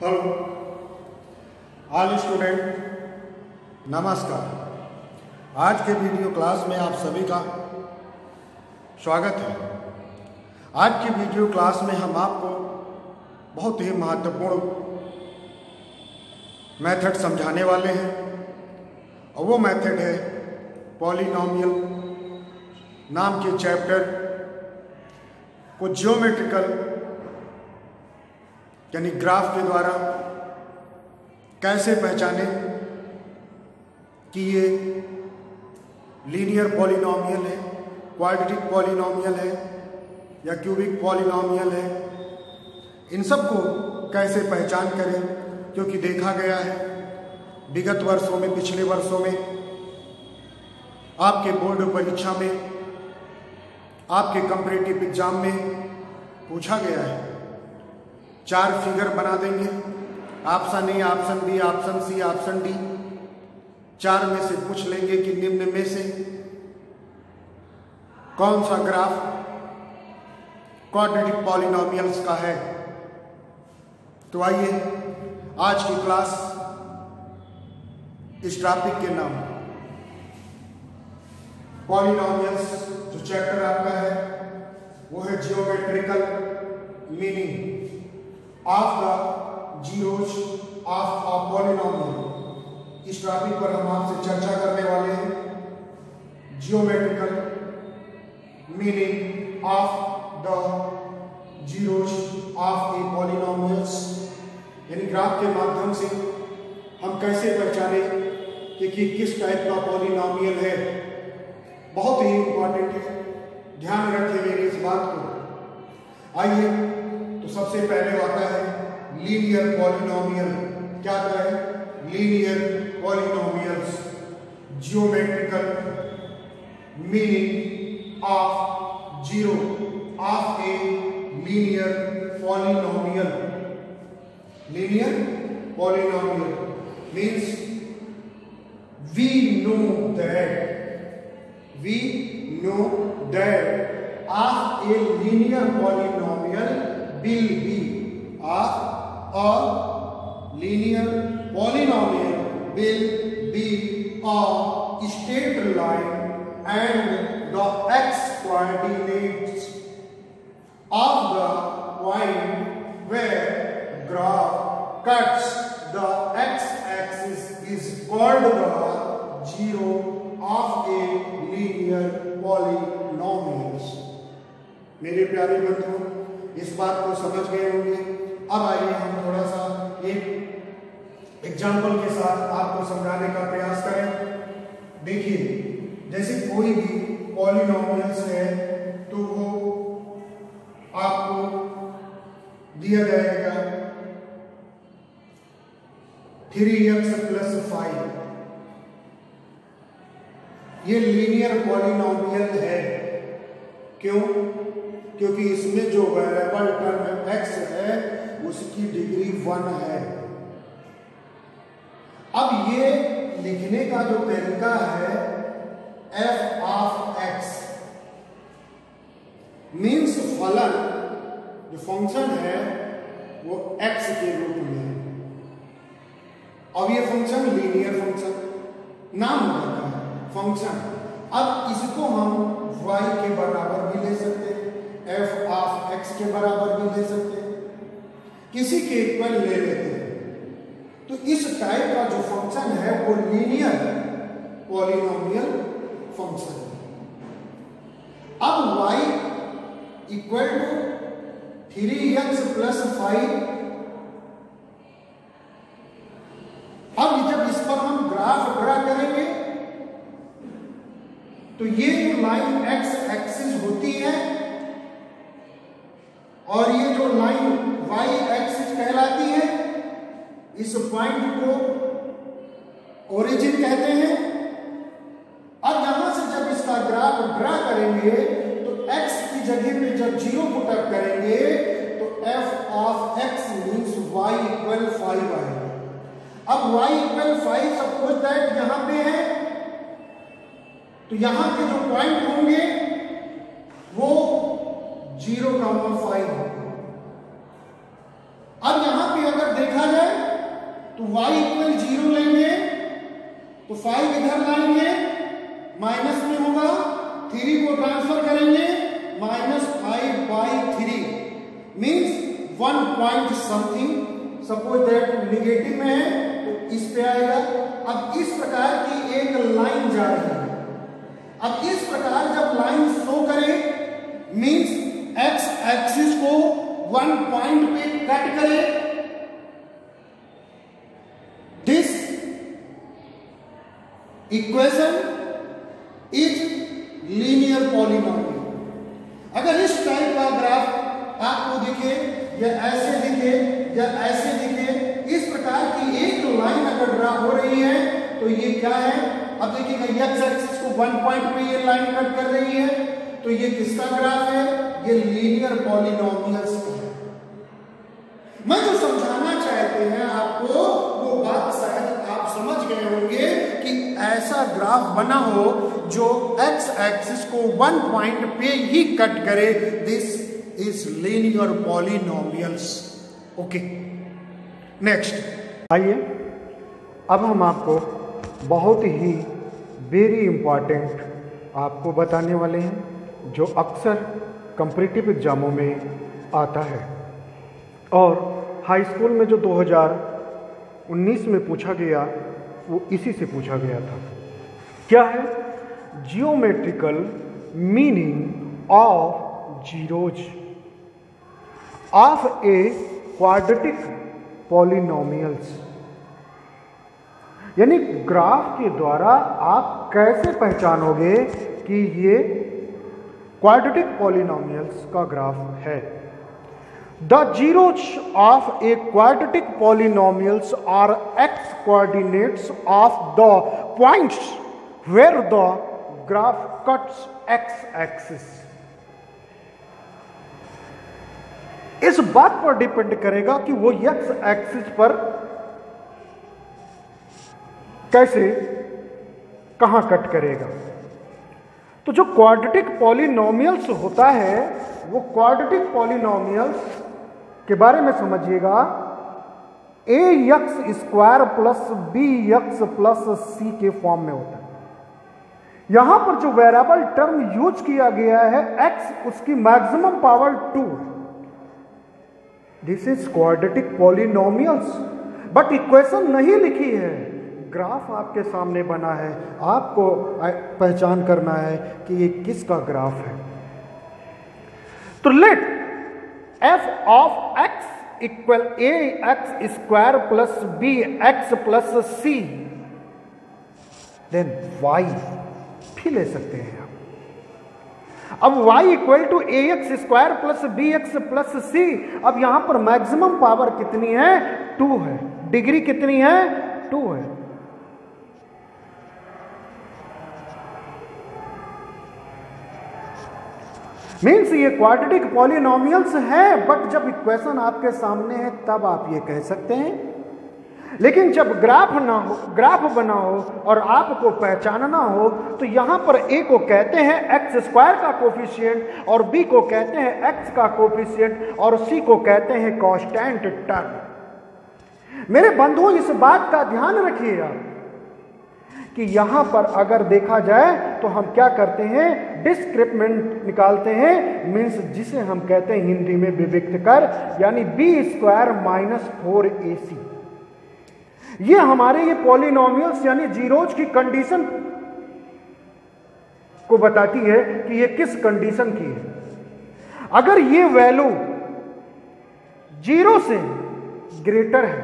Hello all student, नमस्कार। आज के वीडियो क्लास में आप सभी का स्वागत है। आज की वीडियो क्लास में हम आपको बहुत ही महत्वपूर्ण मेथड समझाने वाले हैं और वो मेथड है पॉलिनॉमियल नाम के चैप्टर को ज्योमेट्रिकल यानी ग्राफ के द्वारा कैसे पहचाने कि ये लीनियर पॉलिनॉमियल है, क्वाड्रेटिक पॉलिनॉमियल है या क्यूबिक पॉलिनॉमियल है। इन सब को कैसे पहचान करें, क्योंकि देखा गया है विगत वर्षों में, पिछले वर्षों में आपके बोर्ड परीक्षा में, आपके कॉम्पिटिटिव एग्जाम में पूछा गया है। 4 फिगर बना देंगे, option A, option B, option C, option D. 4 में से पूछ लेंगे कि निम्न में से कौन सा ग्राफ क्वाड्रेटिक पॉलिनॉमियल्स का है। तो आइए आज की क्लास इस टॉपिक के नाम पॉलिनॉमियल्स जो चैप्टर आपका है वो है geometrical meaning of the zeros of a polynomial. इस टॉपिक पर हम आपसे चर्चा करने वाले हैं geometrical meaning of the zeros of A polynomials, यानी ग्राफ के माध्यम से हम कैसे पहचाने कि किस टाइप का पॉलिनॉमियल है। बहुत ही इंपॉर्टेंट है, ध्यान रखेंगे इस बात को। आइए तो सबसे पहले आता है लीनियर पॉलिनॉमियल। क्या आता है? Linear polynomials, geometrical meaning of zero of a linear polynomial. Linear polynomial means we know that of a linear polynomial will be a linear polynomial will be a straight line and the x coordinates of the point where graph cuts the x-axis is called the zero of a linear polynomials। मेरे प्यारे बंधुओं, इस बात को समझ गए होंगे। अब आइए हम थोड़ा सा एक एग्जाम्पल के साथ आपको समझाने का प्रयास करें। देखिए, जैसे कोई भी पॉलिनॉमियल्स है तो वो आपको दिया जाएगा 3x + 5। ये लीनियर पॉलिनॉमियल है। क्यों? क्योंकि इसमें जो वेरिएबल टर्म x है उसकी डिग्री 1 है। अब ये लिखने का जो तरीका है f ऑफ x मीन्स फलन जो फंक्शन है वो x के रूप में है। अब ये फंक्शन लीनियर फंक्शन नाम होता है फंक्शन। अब इसको हम y के बराबर भी ले सकते हैं, f ऑफ x के बराबर भी ले सकते हैं, किसी के इक्वल ले लेते हैं। तो इस टाइप का जो फंक्शन है वो लीनियर पॉलिनॉमियल फंक्शन है। अब y = 3x + 5। अब जब इस पर हम ग्राफ ड्रा करेंगे तो ये जो लाइन x एक्सिस होती है और ये जो लाइन y एक्सिस कहलाती है, इस पॉइंट को ओरिजिन कहते हैं। अब यहां से जब इसका ग्राफ ड्रा करेंगे तो x की जगह पे जब 0 पुट अप करेंगे तो f of x means y = 5 आएगा। अब y = 5 सपोज दैट यहां पे है तो यहां के जो पॉइंट होंगे वो 0,5 होंगे। अब यहां पे अगर देखा जाए तो y इक्वल 0 लेंगे तो 5 इधर लाएंगे, माइनस में होगा, 3 को ट्रांसफर करेंगे, -5/3 means 1 point something. Suppose that negative में है तो इस पे आएगा। अब इस प्रकार की एक लाइन जा रही है। अब इस प्रकार जब लाइन शो करे मीन्स एक्स एक्सिस को 1 पॉइंट पे कट करे, this equation is linear polynomial. अगर इस टाइप का ग्राफ आपको दिखे या ऐसे दिखे या ऐसे दिखे, इस प्रकार की एक लाइन अगर ड्रा हो रही है तो ये क्या है? अब देखिएगा एक्स एक्सिस को 1 पॉइंट पे ये लाइन कट कर रही है, तो ये किसका ग्राफ है? ये लीनियर पॉलिनोमियल्स का है। मैं जो समझाना चाहते हैं आपको वो बात शायद आप समझ गए होंगे कि ऐसा ग्राफ बना हो जो एक्स एक्सिस को 1 पॉइंट पे ही कट करे, this is linear polynomials. Okay, next आइए अब हम आपको बहुत ही वेरी इंपॉर्टेंट आपको बताने वाले हैं जो अक्सर कॉम्पिटिटिव एग्जामों में आता है और हाई स्कूल में जो 2019 में पूछा गया वो इसी से पूछा गया था। क्या है? Geometrical meaning of zeros of a quadratic polynomials. यानी ग्राफ के द्वारा आप कैसे पहचानोगे कि ये क्वाड्रेटिक पॉलिनोमियल्स का ग्राफ है। The zeros of a quadratic polynomials are x coordinates of the points where the graph cuts x axis. इस बात पर डिपेंड करेगा कि वो एक्स एक्सिस पर कैसे कहां कट करेगा। तो जो क्वाड्रेटिक पॉलिनोमियल्स होता है वो क्वाड्रेटिक पॉलिनोमियल्स के बारे में समझिएगा। A X square plus B X plus C के फॉर्म में होता है। यहां पर जो वेरिएबल टर्म यूज किया गया है एक्स, उसकी maximum power 2। This is quadratic polynomials. But equation नहीं लिखी है, ग्राफ आपके सामने बना है, आपको पहचान करना है कि ये किसका ग्राफ है। तो let F of X equal A X square plus B X plus C, then Y भी ले सकते हैं आप। अब y equal to A X square plus B X plus C. अब यहां पर मैक्सिमम पावर कितनी है? 2 है। डिग्री कितनी है? 2 है। मीन्स ये क्वाड्रेटिक पॉलिनोमियल्स है, बट जब इक्वेशन आपके सामने है तब आप ये कह सकते हैं। लेकिन जब ग्राफ ना हो, ग्राफ बना हो और आपको पहचानना हो, तो यहां पर ए को कहते हैं एक्स स्क्वायर का कोफिशिएंट और बी को कहते हैं एक्स का कोफिशिएंट और सी को कहते हैं कांस्टेंट टर्म। मेरे बंधुओं, इस बात का ध्यान रखिएगा कि यहां पर अगर देखा जाए तो हम क्या करते हैं? डिस्क्रिप्टमेंट निकालते हैं, मीन्स जिसे हम कहते हैं हिंदी में विविक्त कर, यानी बी स्क्वायर माइनस 4ac। ये हमारे ये पॉलिनोमियल्स यानी जीरोज की कंडीशन को बताती है कि ये किस कंडीशन की है। अगर ये वैल्यू 0 से ग्रेटर है,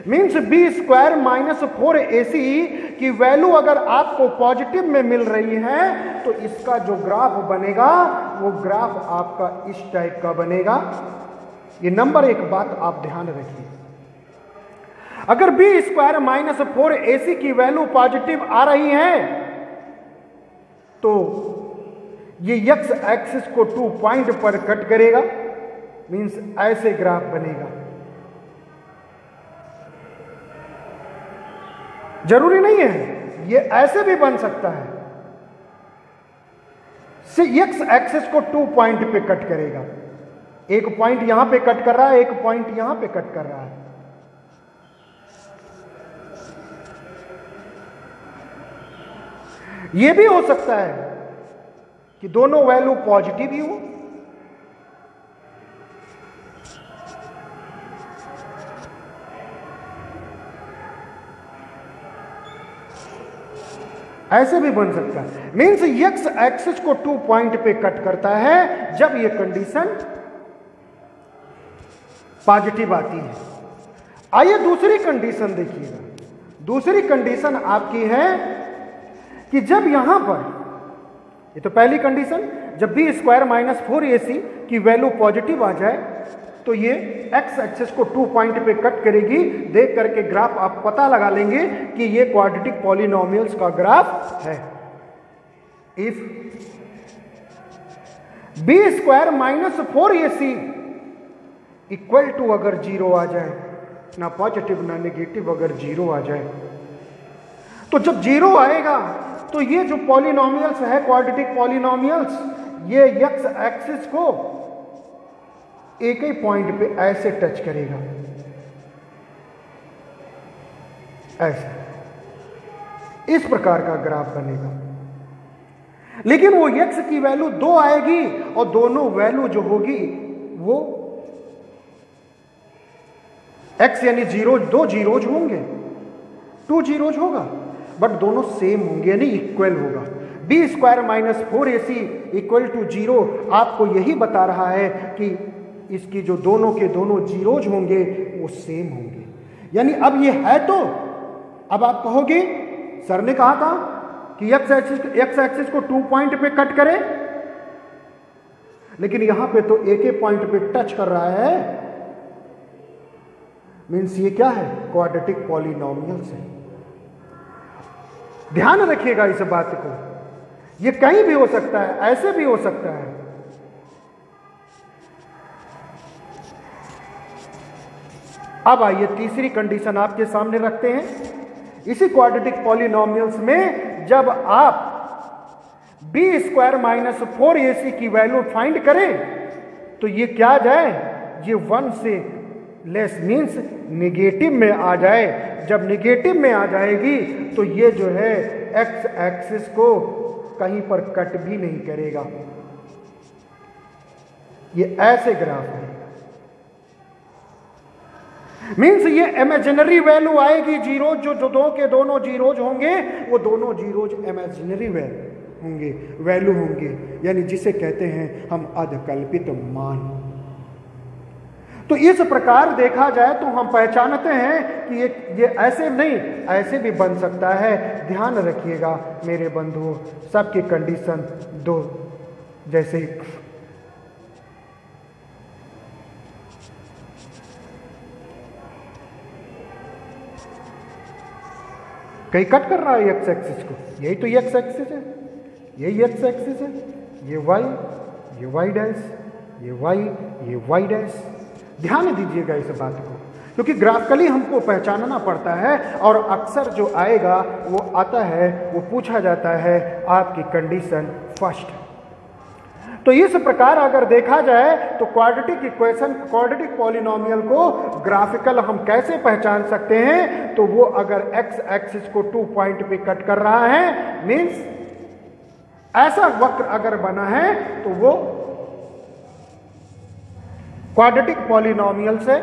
means B square minus 4ac की वैल्यू अगर आपको पॉजिटिव में मिल रही है तो इसका जो ग्राफ बनेगा वो ग्राफ आपका इस टाइप का बनेगा। ये नंबर एक बात आप ध्यान रखिए। अगर बी स्क्वायर माइनस 4ac की वैल्यू पॉजिटिव आ रही है तो ये एक्स एक्सिस को 2 पॉइंट पर कट करेगा, मीन्स ऐसे ग्राफ बनेगा। जरूरी नहीं है, ये ऐसे भी बन सकता है। एक्स एक्सिस को 2 पॉइंट पे कट करेगा। एक पॉइंट यहां पे कट कर रहा है, एक पॉइंट यहां पे कट कर रहा है। ये भी हो सकता है कि दोनों वैल्यू पॉजिटिव ही हो। ऐसे भी बन सकता है। मीन्स एक्स एक्सिस को 2 पॉइंट पे कट करता है जब ये कंडीशन पॉजिटिव आती है। आइए दूसरी कंडीशन देखिएगा। दूसरी कंडीशन आपकी है कि जब यहां पर, ये तो पहली कंडीशन, जब बी स्क्वायर माइनस 4ac की वैल्यू पॉजिटिव आ जाए तो ये एक्स एक्सिस को 2 पॉइंट पे कट करेगी। देख करके ग्राफ आप पता लगा लेंगे कि ये क्वाड्रेटिक पॉलिनोमियल्स का ग्राफ है। If b square minus 4ac equal to अगर 0 आ जाए, ना पॉजिटिव ना नेगेटिव, अगर 0 आ जाए, तो जब 0 आएगा तो ये जो पॉलिनोमियल्स है क्वाड्रेटिक पॉलिनोमियल्स, ये एक्स एक्सिस को एक ही पॉइंट पे ऐसे टच करेगा, ऐसे इस प्रकार का ग्राफ बनेगा। लेकिन वो एक्स की वैल्यू 2 आएगी और दोनों वैल्यू जो होगी वो एक्स यानी 0, 2 जीरोज होंगे, 2 जीरोज होगा, बट दोनों सेम होंगे यानी इक्वल होगा। B square minus 4ac equal to 0 आपको यही बता रहा है कि इसकी जो दोनों के दोनों जीरोज होंगे वो सेम होंगे। यानी अब ये है, तो अब आप कहोगे सर ने कहा था कि एक्स एक्सिस को 2 पॉइंट पे कट करे, लेकिन यहां पे तो एक ही पॉइंट पे टच कर रहा है। मीन्स ये क्या है? क्वाड्रेटिक पॉलिनोमियल्स है। ध्यान रखिएगा इस बात को, ये कहीं भी हो सकता है, ऐसे भी हो सकता है। अब आइए तीसरी कंडीशन आपके सामने रखते हैं। इसी क्वाड्रेटिक पॉलिनोमियल्स में जब आप बी स्क्वायर माइनस 4ac की वैल्यू फाइंड करें तो ये क्या आ जाए? ये 1 से लेस मीन्स निगेटिव में आ जाए। जब निगेटिव में आ जाएगी तो ये जो है एक्स एक्सिस को कहीं पर कट भी नहीं करेगा। ये ऐसे ग्राफ है। मीन्स ये इमेजिनरी वैल्यू आएगी जीरो, जो दो के दोनों जीरोज होंगे वो दोनों जीरोज इमेजिनरी वैल्यू होंगे, यानी जिसे कहते हैं हम अधकल्पित मान। तो इस प्रकार देखा जाए तो हम पहचानते हैं कि ये ऐसे नहीं, ऐसे भी बन सकता है। ध्यान रखिएगा मेरे बंधुओं, सबकी कंडीशन 2 जैसे ही। कहीं कट कर रहा है एक्स एक्सिस को, यही तो एक्स एक्सिस है, यही एक्स एक्सिस है, ये वाई डैश, ये वाई डैश। ध्यान दीजिएगा इस बात को, क्योंकि ग्राफिकली हमको पहचानना पड़ता है और अक्सर जो आएगा वो आता है, वो पूछा जाता है आपकी कंडीशन फर्स्ट। तो इस प्रकार अगर देखा जाए तो क्वाड्रेटिक इक्वेशन, क्वाड्रेटिक पॉलिनोमियल को ग्राफिकल हम कैसे पहचान सकते हैं? तो वो अगर एक्स एक्सिस को 2 पॉइंट पे कट कर रहा है, मीन्स ऐसा वक्र अगर बना है तो वो क्वाड्रेटिक पॉलिनोमियल से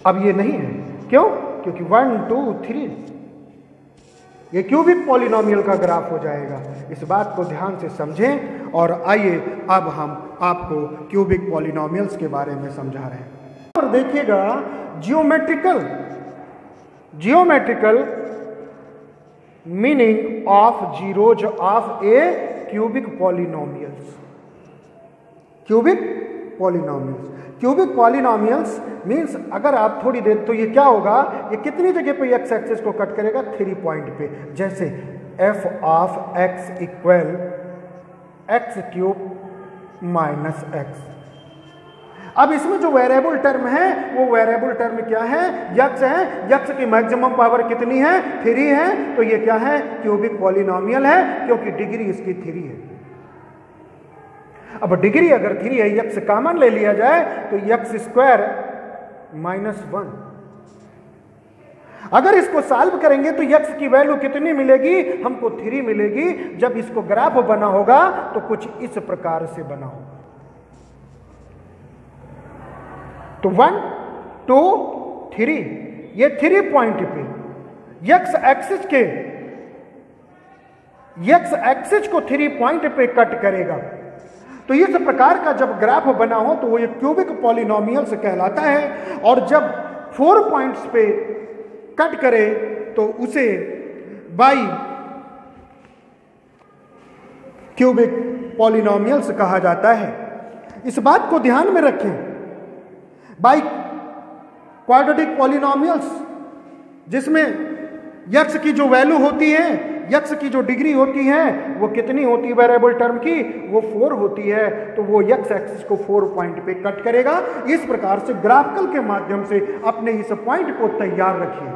अब ये नहीं है। क्यों? क्योंकि 1 2 3 ये क्यूबिक पॉलिनोमियल का ग्राफ हो जाएगा। इस बात को ध्यान से समझें और आइए अब हम आपको क्यूबिक पॉलिनोमियल्स के बारे में समझा रहे हैं। और देखिएगा geometrical meaning of zeros of A cubic polynomials. Cubic polynomials means अगर आप थोड़ी देर, तो ये क्या होगा, ये कितनी जगह पे एक्स एक्सिस को कट करेगा? 3 पॉइंट पे। जैसे F of X equal x cube minus x. अब इसमें जो वेरिएबल टर्म है वो वेरिएबल टर्म क्या है? यक्स है। यक्स की मैक्सिमम पावर कितनी है? 3 है। तो ये क्या है? क्यूबिक पॉलिनोमियल है, क्योंकि डिग्री इसकी 3 है। अब डिग्री अगर 3 है, यक्स कॉमन ले लिया जाए तो यक्स स्क्वायर -1। अगर इसको सॉल्व करेंगे तो यक्स की वैल्यू कितनी मिलेगी? हमको 3 मिलेगी। जब इसको ग्राफ बना होगा तो कुछ इस प्रकार से बना होगा। तो 1 2 3, ये 3 पॉइंट पे यक्स एक्सिस को 3 पॉइंट पे कट करेगा। तो इस प्रकार का जब ग्राफ बना हो तो वो ये क्यूबिक पॉलिनोमियल्स कहलाता है। और जब 4 पॉइंट्स पे कट करे तो उसे बाई क्यूबिक पॉलिनोमियल्स कहा जाता है। इस बात को ध्यान में रखें, बाई क्वाड्रेटिक पॉलिनोमियल्स जिसमें यक्स की जो वैल्यू होती है, यक्स की जो डिग्री होती है वो कितनी होती है वेरिएबल टर्म की? वो 4 होती है। तो वो यक्स एक्सिस को 4 पॉइंट पे कट करेगा। इस प्रकार से ग्राफिकल के माध्यम से अपने इस पॉइंट को तैयार रखिए।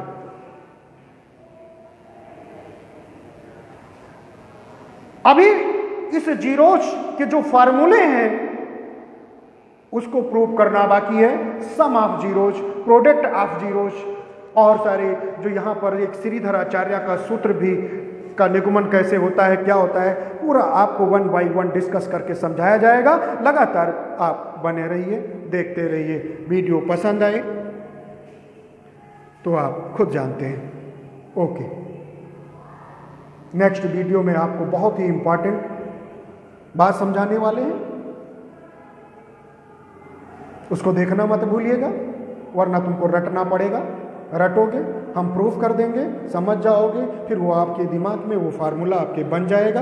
अभी इस जीरोस के जो फार्मूले हैं उसको प्रूव करना बाकी है। Sum of zeros, product of zeros और सारे जो यहां पर एक श्रीधर आचार्य का सूत्र भी का निगमन कैसे होता है, क्या होता है, पूरा आपको 1 बाय 1 डिस्कस करके समझाया जाएगा। लगातार आप बने रहिए, देखते रहिए। वीडियो पसंद आए तो आप खुद जानते हैं। ओके, नेक्स्ट वीडियो में आपको बहुत ही इंपॉर्टेंट बात समझाने वाले हैं, उसको देखना मत भूलिएगा, वरना तुमको रटना पड़ेगा। रटोगे, हम प्रूफ कर देंगे, समझ जाओगे, फिर वो आपके दिमाग में वो फार्मूला आपके बन जाएगा।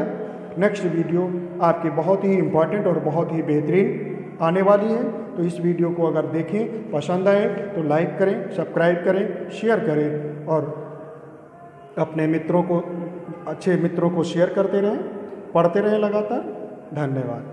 नेक्स्ट वीडियो आपके बहुत ही इंपॉर्टेंट और बहुत ही बेहतरीन आने वाली है। तो इस वीडियो को अगर देखें, पसंद आए तो लाइक करें, सब्सक्राइब करें, शेयर करें और अपने मित्रों को, अच्छे मित्रों को शेयर करते रहें, पढ़ते रहें लगातार। धन्यवाद।